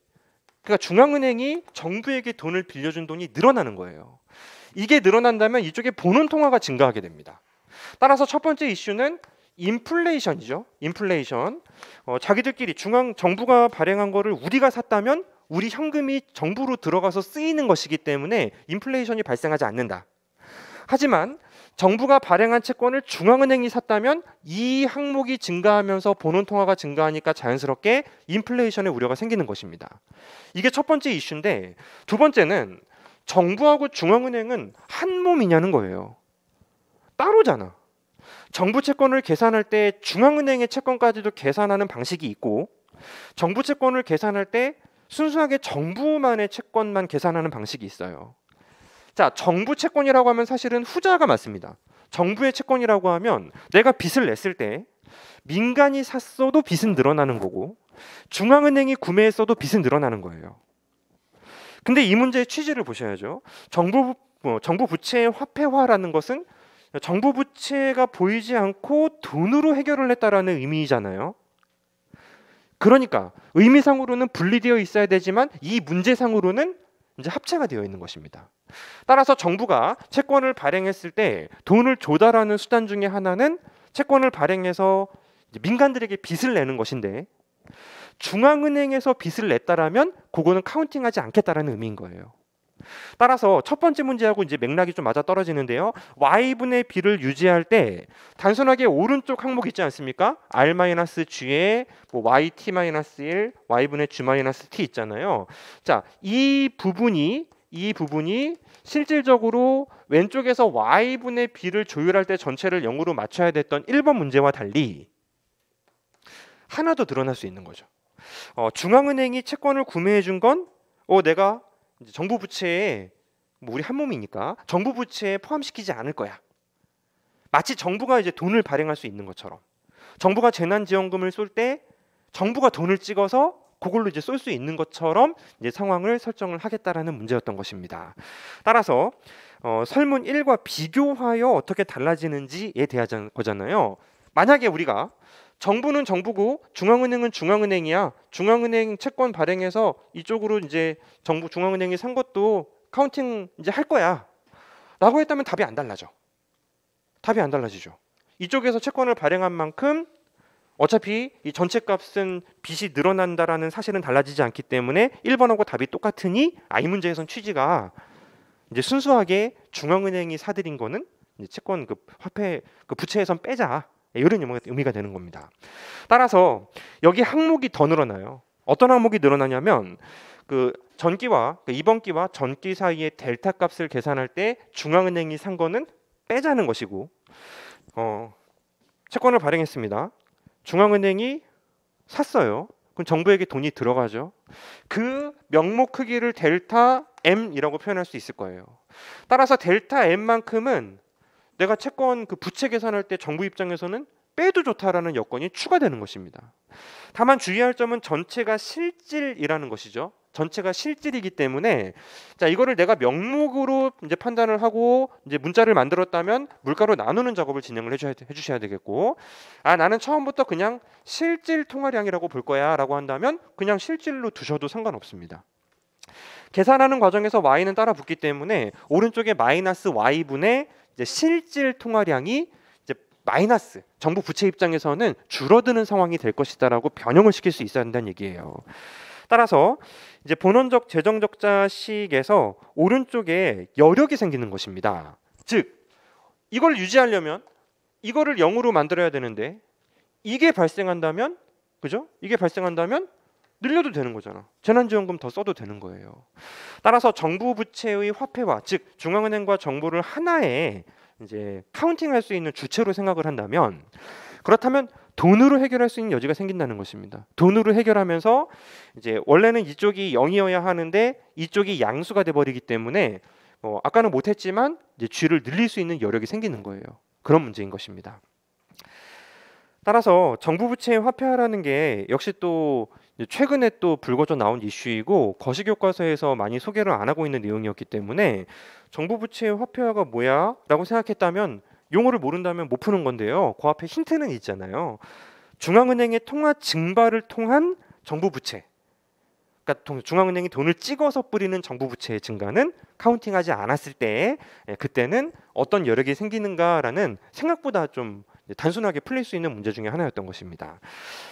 그러니까 중앙은행이 정부에게 돈을 빌려준 돈이 늘어나는 거예요. 이게 늘어난다면 이쪽에 본원 통화가 증가하게 됩니다. 따라서 첫 번째 이슈는 인플레이션이죠. 인플레이션. 자기들끼리 정부가 발행한 거를 우리가 샀다면 우리 현금이 정부로 들어가서 쓰이는 것이기 때문에 인플레이션이 발생하지 않는다. 하지만 정부가 발행한 채권을 중앙은행이 샀다면 이 항목이 증가하면서 본원 통화가 증가하니까 자연스럽게 인플레이션의 우려가 생기는 것입니다. 이게 첫 번째 이슈인데 두 번째는 정부하고 중앙은행은 한 몸이냐는 거예요. 따로잖아. 정부 채권을 계산할 때 중앙은행의 채권까지도 계산하는 방식이 있고 정부 채권을 계산할 때 순수하게 정부만의 채권만 계산하는 방식이 있어요. 자, 정부 채권이라고 하면 사실은 후자가 맞습니다. 정부의 채권이라고 하면 내가 빚을 냈을 때 민간이 샀어도 빚은 늘어나는 거고 중앙은행이 구매했어도 빚은 늘어나는 거예요. 근데 이 문제의 취지를 보셔야죠. 정부 부채의 화폐화라는 것은 정부 부채가 보이지 않고 돈으로 해결을 했다라는 의미잖아요. 그러니까 의미상으로는 분리되어 있어야 되지만 이 문제상으로는 이제 합체가 되어 있는 것입니다. 따라서 정부가 채권을 발행했을 때 돈을 조달하는 수단 중에 하나는 채권을 발행해서 민간들에게 빚을 내는 것인데 중앙은행에서 빚을 냈다라면 그거는 카운팅하지 않겠다라는 의미인 거예요. 따라서 첫 번째 문제하고 이제 맥락이 좀 맞아 떨어지는데요. y분의 b를 유지할 때 단순하게 오른쪽 항목 있지 않습니까? r-g에 뭐 yt-1, y분의 g-t 있잖아요. 자, 이 부분이 실질적으로 왼쪽에서 y분의 b를 조율할 때 전체를 0으로 맞춰야 됐던 1번 문제와 달리 하나 더 늘어날 수 있는 거죠. 중앙은행이 채권을 구매해 준 건 내가 이제 정부 부채에 뭐 우리 한 몸이니까 정부 부채에 포함시키지 않을 거야. 마치 정부가 이제 돈을 발행할 수 있는 것처럼 정부가 재난지원금을 쏠 때 정부가 돈을 찍어서 그걸로 이제 쏠 수 있는 것처럼 이제 상황을 설정을 하겠다라는 문제였던 것입니다. 따라서 설문 1과 비교하여 어떻게 달라지는지에 대한 거잖아요. 만약에 우리가 정부는 정부고 중앙은행은 중앙은행이야. 중앙은행 채권 발행해서 이쪽으로 이제 정부 중앙은행이 산 것도 카운팅 이제 할 거야. 라고 했다면 답이 안 달라져. 답이 안 달라지죠. 이쪽에서 채권을 발행한 만큼 어차피 이 전체 값은 빚이 늘어난다라는 사실은 달라지지 않기 때문에 1번하고 답이 똑같으니 이 문제에선 취지가 이제 순수하게 중앙은행이 사들인 거는 이제 채권 그 화폐 그 부채에선 빼자. 이런 의미가 되는 겁니다. 따라서 여기 항목이 더 늘어나요. 어떤 항목이 늘어나냐면 그 전기와 이번 기와 전기 사이의 델타 값을 계산할 때 중앙은행이 산 거는 빼자는 것이고 채권을 발행했습니다. 중앙은행이 샀어요. 그럼 정부에게 돈이 들어가죠. 그 명목 크기를 델타 M이라고 표현할 수 있을 거예요. 따라서 델타 M만큼은 내가 채권 그 부채 계산할 때 정부 입장에서는 빼도 좋다라는 여건이 추가되는 것입니다. 다만 주의할 점은 전체가 실질이라는 것이죠. 전체가 실질이기 때문에 자 이거를 내가 명목으로 이제 판단을 하고 이제 문자를 만들었다면 물가로 나누는 작업을 진행을 해주셔야 되겠고 나는 처음부터 그냥 실질 통화량이라고 볼 거야라고 한다면 그냥 실질로 두셔도 상관없습니다. 계산하는 과정에서 y는 따라 붙기 때문에 오른쪽에 마이너스 y분의 이제 실질 통화량이 이제 마이너스 정부 부채 입장에서는 줄어드는 상황이 될 것이다라고 변형을 시킬 수 있어야 한다는 얘기예요. 따라서 이제 본원적 재정적자식에서 오른쪽에 여력이 생기는 것입니다. 즉 이걸 유지하려면 이거를 0으로 만들어야 되는데 이게 발생한다면 그죠? 이게 발생한다면 늘려도 되는 거잖아. 재난지원금 더 써도 되는 거예요. 따라서 정부 부채의 화폐화, 즉 중앙은행과 정부를 하나의 이제 카운팅할 수 있는 주체로 생각을 한다면 그렇다면 돈으로 해결할 수 있는 여지가 생긴다는 것입니다. 돈으로 해결하면서 이제 원래는 이쪽이 0이어야 하는데 이쪽이 양수가 돼버리기 때문에 아까는 못했지만 이제 쥐를 늘릴 수 있는 여력이 생기는 거예요. 그런 문제인 것입니다. 따라서 정부 부채의 화폐화라는 게 역시 또 최근에 또 불거져 나온 이슈이고 거시교과서에서 많이 소개를 안 하고 있는 내용이었기 때문에 정부 부채의 화폐화가 뭐야? 라고 생각했다면 용어를 모른다면 못 푸는 건데요. 그 앞에 힌트는 있잖아요. 중앙은행의 통화 증발을 통한 정부 부채. 그러니까 중앙은행이 돈을 찍어서 뿌리는 정부 부채의 증가는 카운팅하지 않았을 때 그때는 어떤 여력이 생기는가라는 생각보다 좀 단순하게 풀릴 수 있는 문제 중에 하나였던 것입니다.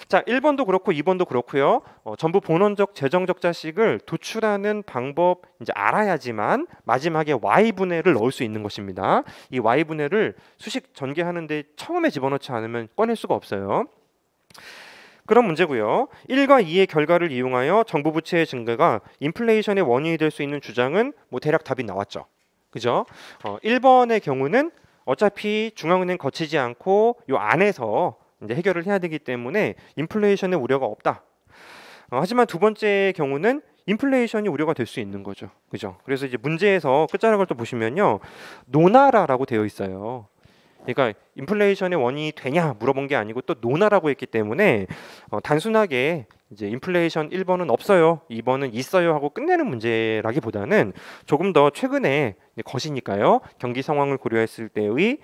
자, 1번도 그렇고 2번도 그렇고요. 전부 본원적 재정적자식을 도출하는 방법 이제 알아야지만 마지막에 y분해를 넣을 수 있는 것입니다. 이 y분해를 수식 전개하는데 처음에 집어넣지 않으면 꺼낼 수가 없어요. 그런 문제고요. 1과 2의 결과를 이용하여 정부 부채의 증가가 인플레이션의 원인이 될 수 있는 주장은 뭐 대략 답이 나왔죠. 그죠? 1번의 경우는 어차피 중앙은행 거치지 않고 요 안에서 이제 해결을 해야 되기 때문에 인플레이션의 우려가 없다. 하지만 두 번째 경우는 인플레이션이 우려가 될 수 있는 거죠. 그죠? 그래서 이제 문제에서 끝자락을 또 보시면요. 노나라라고 되어 있어요. 그러니까 인플레이션의 원인이 되냐 물어본 게 아니고 또 노나라고 했기 때문에 단순하게 이제 인플레이션 1번은 없어요, 2번은 있어요 하고 끝내는 문제라기보다는 조금 더 최근에 것이니까요. 경기 상황을 고려했을 때의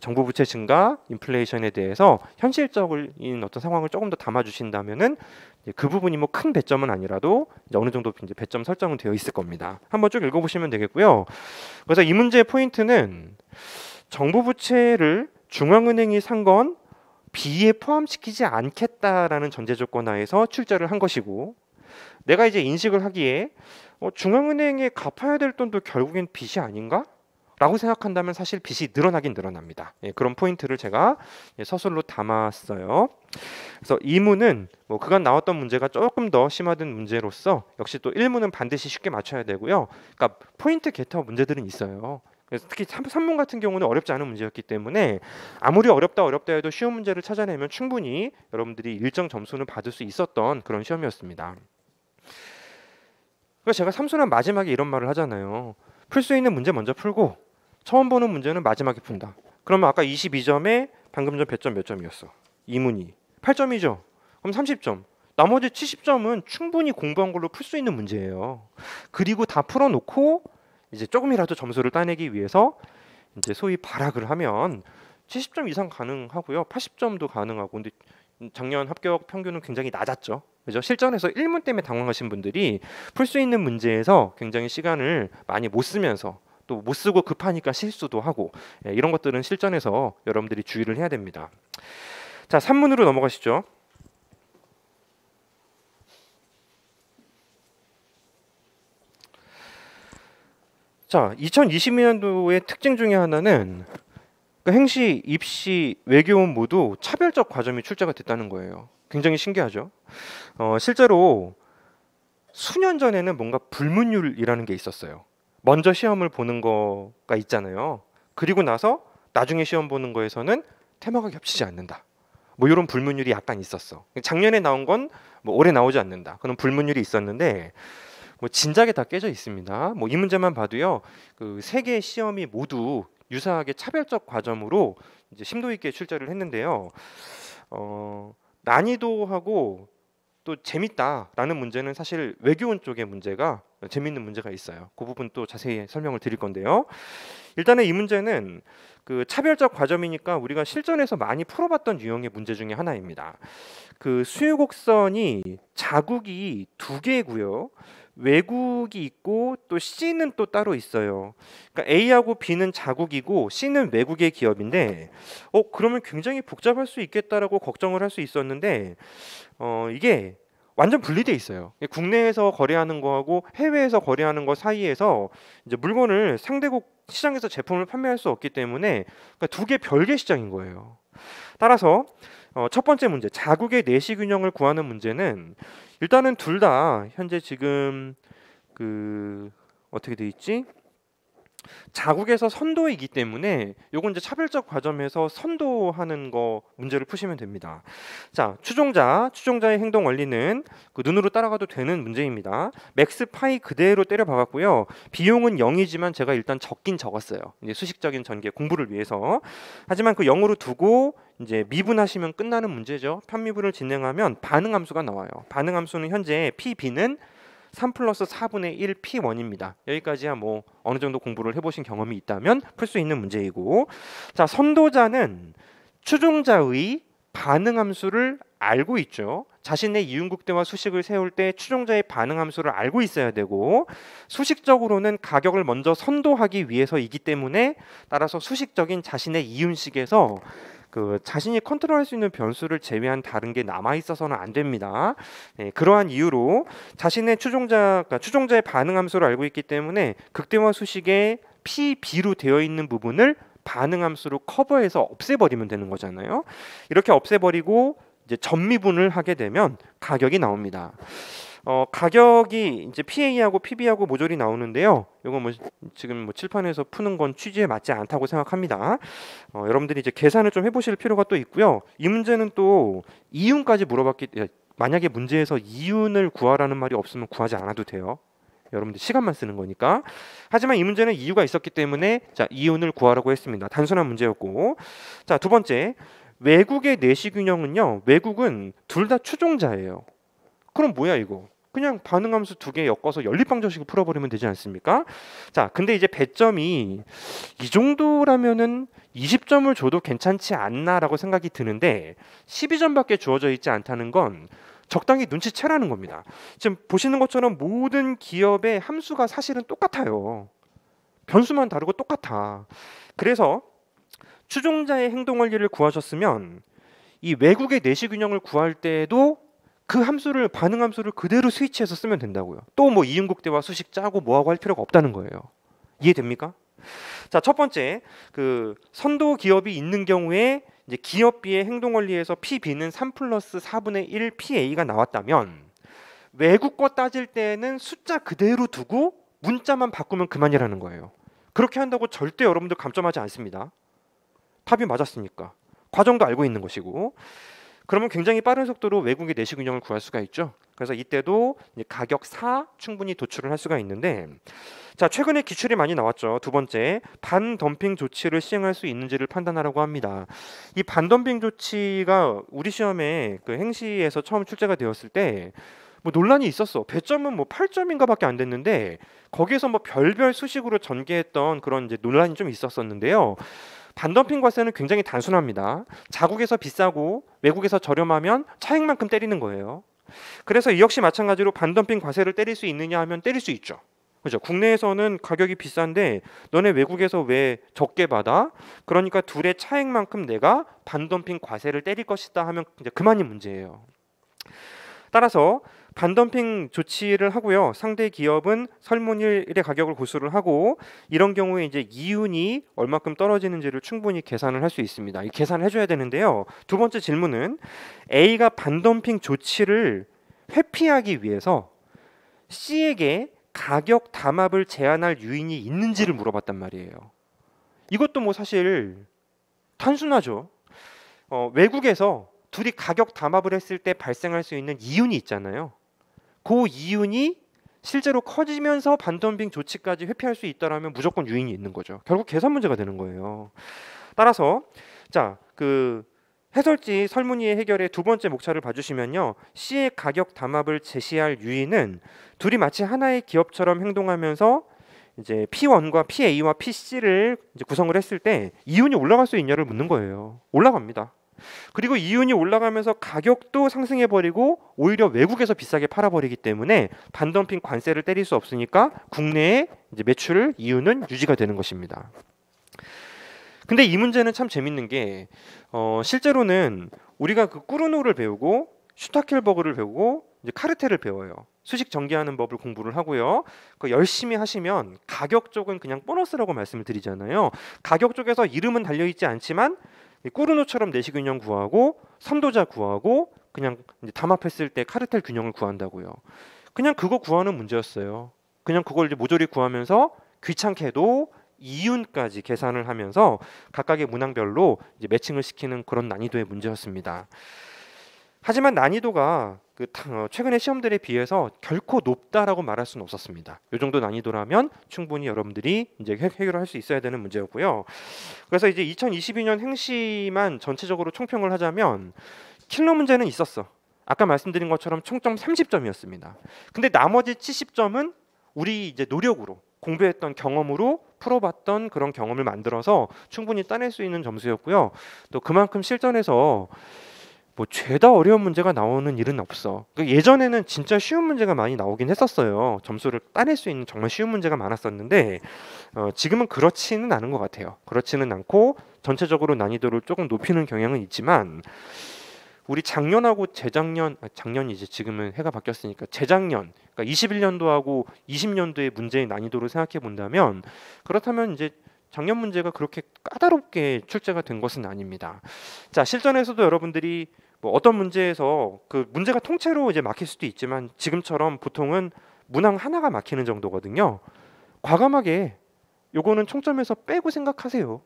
정부 부채 증가, 인플레이션에 대해서 현실적인 어떤 상황을 조금 더 담아주신다면은 그 부분이 뭐 큰 배점은 아니라도 이제 어느 정도 이제 배점 설정은 되어 있을 겁니다. 한번 쭉 읽어보시면 되겠고요. 그래서 이 문제의 포인트는 정부 부채를 중앙은행이 산 건 B에 포함시키지 않겠다라는 전제 조건 하에서 출제를 한 것이고 내가 이제 인식을 하기에 중앙은행에 갚아야 될 돈도 결국엔 빚이 아닌가? 라고 생각한다면 사실 빚이 늘어나긴 늘어납니다. 그런 포인트를 제가 서술로 담았어요. 그래서 2문은 뭐 그간 나왔던 문제가 조금 더 심화된 문제로서 역시 또 1문은 반드시 쉽게 맞춰야 되고요. 그러니까 포인트 게터 문제들은 있어요. 그래서 특히 산문 같은 경우는 어렵지 않은 문제였기 때문에 아무리 어렵다 해도 쉬운 문제를 찾아내면 충분히 여러분들이 일정 점수는 받을 수 있었던 그런 시험이었습니다. 그래서 제가 삼순환 마지막에 이런 말을 하잖아요. 풀 수 있는 문제 먼저 풀고 처음 보는 문제는 마지막에 푼다. 그러면 아까 22점에 방금 전 배점 몇 점이었어? 이문희 8점이죠. 그럼 30점. 나머지 70점은 충분히 공부한 걸로 풀 수 있는 문제예요. 그리고 다 풀어놓고 이제 조금이라도 점수를 따내기 위해서 이제 소위 발악을 하면 70점 이상 가능하고요. 80점도 가능하고. 근데 작년 합격 평균은 굉장히 낮았죠. 그죠? 실전에서 1문 때문에 당황하신 분들이 풀 수 있는 문제에서 굉장히 시간을 많이 못 쓰면서 또 못 쓰고 급하니까 실수도 하고 이런 것들은 실전에서 여러분들이 주의를 해야 됩니다. 자, 3문으로 넘어가시죠. 자, 2022년도의 특징 중에 하나는 행시, 입시, 외교원 모두 차별적 과점이 출제가 됐다는 거예요. 굉장히 신기하죠. 실제로 수년 전에는 뭔가 불문율이라는 게 있었어요. 먼저 시험을 보는 거가 있잖아요. 그리고 나서 나중에 시험 보는 거에서는 테마가 겹치지 않는다. 뭐 이런 불문율이 약간 있었어. 작년에 나온 건 뭐 올해 나오지 않는다. 그런 불문율이 있었는데 뭐 진작에 다 깨져 있습니다. 뭐 이 문제만 봐도요. 그 세 개의 시험이 모두 유사하게 차별적 과점으로 이제 심도 있게 출제를 했는데요. 난이도하고 또 재밌다라는 문제는 사실 외교원 쪽의 문제가 재밌는 문제가 있어요. 그 부분 또 자세히 설명을 드릴 건데요. 일단은 이 문제는 그 차별적 과점이니까 우리가 실전에서 많이 풀어봤던 유형의 문제 중에 하나입니다. 그 수유곡선이 자국이 두 개고요. 외국이 있고 또 C는 또 따로 있어요. 그러니까 A하고 B는 자국이고 C는 외국의 기업인데 그러면 굉장히 복잡할 수 있겠다라고 걱정을 할 수 있었는데 이게 완전 분리돼 있어요. 국내에서 거래하는 거하고 해외에서 거래하는 거 사이에서 이제 물건을 상대국 시장에서 제품을 판매할 수 없기 때문에 그러니까 두 개 별개 시장인 거예요. 따라서 첫 번째 문제, 자국의 내시 균형을 구하는 문제는 일단은 둘 다 현재 지금 그 어떻게 돼 있지? 자국에서 선도이기 때문에 요건 이제 차별적 과점에서 선도하는 거 문제를 푸시면 됩니다. 자, 추종자의 행동 원리는 그 눈으로 따라가도 되는 문제입니다. 맥스 파이 그대로 때려 박았고요. 비용은 0이지만 제가 일단 적긴 적었어요. 이제 수식적인 전개 공부를 위해서. 하지만 그 0으로 두고 이제 미분하시면 끝나는 문제죠. 편미분을 진행하면 반응 함수가 나와요. 반응 함수는 현재 PB는 3 플러스 4분의 1 P1입니다. 여기까지야 뭐 어느 정도 공부를 해보신 경험이 있다면 풀 수 있는 문제이고, 자, 선도자는 추종자의 반응 함수를 알고 있죠. 자신의 이윤국대와 수식을 세울 때 추종자의 반응 함수를 알고 있어야 되고, 수식적으로는 가격을 먼저 선도하기 위해서이기 때문에 따라서 수식적인 자신의 이윤식에서 그 자신이 컨트롤할 수 있는 변수를 제외한 다른 게 남아 있어서는 안 됩니다. 그러한 이유로 자신의 추종자의 반응 함수를 알고 있기 때문에 극대화 수식에 PB로 되어 있는 부분을 반응 함수로 커버해서 없애버리면 되는 거잖아요. 이렇게 없애버리고 이제 전미분을 하게 되면 가격이 나옵니다. 가격이 이제 PA하고 PB하고 모조리 나오는데요. 이거 뭐 지금 뭐 칠판에서 푸는 건 취지에 맞지 않다고 생각합니다. 여러분들이 이제 계산을 좀 해보실 필요가 또 있고요. 이 문제는 또 이윤까지 만약에 문제에서 이윤을 구하라는 말이 없으면 구하지 않아도 돼요. 여러분들 시간만 쓰는 거니까. 하지만 이 문제는 이유가 있었기 때문에 자, 이윤을 구하라고 했습니다. 단순한 문제였고, 자, 두 번째, 외국의 내시 균형은요. 외국은 둘 다 추종자예요. 그럼 뭐야 이거? 그냥 반응함수 두 개 엮어서 연립방정식을 풀어버리면 되지 않습니까? 자, 근데 이제 배점이 이 정도라면은 20점을 줘도 괜찮지 않나라고 생각이 드는데 12점밖에 주어져 있지 않다는 건 적당히 눈치채라는 겁니다. 지금 보시는 것처럼 모든 기업의 함수가 사실은 똑같아요. 변수만 다르고 똑같아. 그래서 추종자의 행동 원리를 구하셨으면 이 외국의 내시 균형을 구할 때도 그 함수를 반응 함수를 그대로 스위치해서 쓰면 된다고요. 또 뭐 이윤국대와 수식 짜고 뭐하고 할 필요가 없다는 거예요. 이해됩니까? 자, 첫 번째, 그 선도 기업이 있는 경우에 이제 기업 B의 행동 원리에서 PB는 3 플러스 4분의 1 PA가 나왔다면 외국 거 따질 때는 숫자 그대로 두고 문자만 바꾸면 그만이라는 거예요. 그렇게 한다고 절대 여러분들 감점하지 않습니다. 답이 맞았으니까. 과정도 알고 있는 것이고. 그러면 굉장히 빠른 속도로 외국의 내시 균형을 구할 수가 있죠. 그래서 이때도 가격 4 충분히 도출을 할 수가 있는데, 자, 최근에 기출이 많이 나왔죠. 두 번째, 반덤핑 조치를 시행할 수 있는지를 판단하라고 합니다. 이 반덤핑 조치가 우리 시험에 그 행시에서 처음 출제가 되었을 때 뭐 논란이 있었어. 배점은 뭐 8점인가밖에 안 됐는데 거기에서 뭐 별별 수식으로 전개했던 그런 이제 논란이 좀 있었었는데요. 반덤핑 과세는 굉장히 단순합니다. 자국에서 비싸고 외국에서 저렴하면 차익만큼 때리는 거예요. 그래서 이 역시 마찬가지로 반덤핑 과세를 때릴 수 있느냐 하면 때릴 수 있죠. 그죠? 국내에서는 가격이 비싼데 너네 외국에서 왜 적게 받아? 그러니까 둘의 차익만큼 내가 반덤핑 과세를 때릴 것이다 하면 이제 그만이 문제예요. 따라서 반덤핑 조치를 하고요. 상대 기업은 설문일의 가격을 고수를 하고 이런 경우에 이제 이윤이 얼마큼 떨어지는지를 충분히 계산을 할 수 있습니다. 이 계산을 해줘야 되는데요. 두 번째 질문은 A가 반덤핑 조치를 회피하기 위해서 C에게 가격 담합을 제한할 유인이 있는지를 물어봤단 말이에요. 이것도 뭐 사실 단순하죠. 외국에서 둘이 가격 담합을 했을 때 발생할 수 있는 이윤이 있잖아요. 그 이윤이 실제로 커지면서 반덤핑 조치까지 회피할 수 있다라면 무조건 유인이 있는 거죠. 결국 계산 문제가 되는 거예요. 따라서 자, 그 해설지 설문위의 해결의 두 번째 목차를 봐주시면요. C의 가격 담합을 제시할 유인은 둘이 마치 하나의 기업처럼 행동하면서 이제 P1과 PA와 PC를 이제 구성을 했을 때 이윤이 올라갈 수 있냐를 묻는 거예요. 올라갑니다. 그리고 이윤이 올라가면서 가격도 상승해버리고 오히려 외국에서 비싸게 팔아버리기 때문에 반덤핑 관세를 때릴 수 없으니까 국내의 이제 매출 이윤은 유지가 되는 것입니다. 근데 이 문제는 참 재밌는 게 실제로는 우리가 그 꾸르노를 배우고 슈타켈버그를 배우고 이제 카르텔을 배워요. 수식 전개하는 법을 공부를 하고요. 그 열심히 하시면 가격 쪽은 그냥 보너스라고 말씀을 드리잖아요. 가격 쪽에서 이름은 달려있지 않지만 꾸르노처럼 내시 균형 구하고 선도자 구하고 그냥 이제 담합했을 때 카르텔 균형을 구한다고요. 그냥 그거 구하는 문제였어요. 그냥 그걸 이제 모조리 구하면서 귀찮게도 이윤까지 계산을 하면서 각각의 문항별로 이제 매칭을 시키는 그런 난이도의 문제였습니다. 하지만 난이도가 최근의 시험들에 비해서 결코 높다라고 말할 수는 없었습니다. 이 정도 난이도라면 충분히 여러분들이 이제 해결할 수 있어야 되는 문제였고요. 그래서 이제 2022년 행시만 전체적으로 총평을 하자면 킬러 문제는 있었어. 아까 말씀드린 것처럼 총점 30점이었습니다. 근데 나머지 70점은 우리 이제 노력으로 공부했던 경험으로 풀어봤던 그런 경험을 만들어서 충분히 따낼 수 있는 점수였고요. 또 그만큼 실전에서 뭐 죄다 어려운 문제가 나오는 일은 없어. 그러니까 예전에는 진짜 쉬운 문제가 많이 나오긴 했었어요. 점수를 따낼 수 있는 정말 쉬운 문제가 많았었는데 지금은 그렇지는 않은 것 같아요. 그렇지는 않고 전체적으로 난이도를 조금 높이는 경향은 있지만 우리 작년하고 작년이 이제 지금은 해가 바뀌었으니까 재작년, 그러니까 21년도하고 20년도의 문제의 난이도를 생각해 본다면 그렇다면 이제 작년 문제가 그렇게 까다롭게 출제가 된 것은 아닙니다. 자, 실전에서도 여러분들이 뭐 어떤 문제에서 그 문제가 통째로 이제 막힐 수도 있지만 지금처럼 보통은 문항 하나가 막히는 정도거든요. 과감하게 요거는 총점에서 빼고 생각하세요.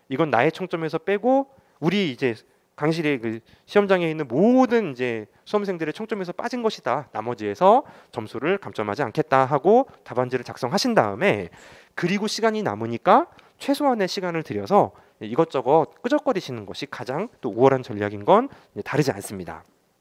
이건 나의 총점에서 빼고 우리 이제 강실의 그 시험장에 있는 모든 이제 수험생들의 총점에서 빠진 것이다. 나머지에서 점수를 감점하지 않겠다 하고 답안지를 작성하신 다음에 그리고 시간이 남으니까 최소한의 시간을 들여서 이것저것 끄적거리시는 것이 가장 또 우월한 전략인 건 다르지 않습니다.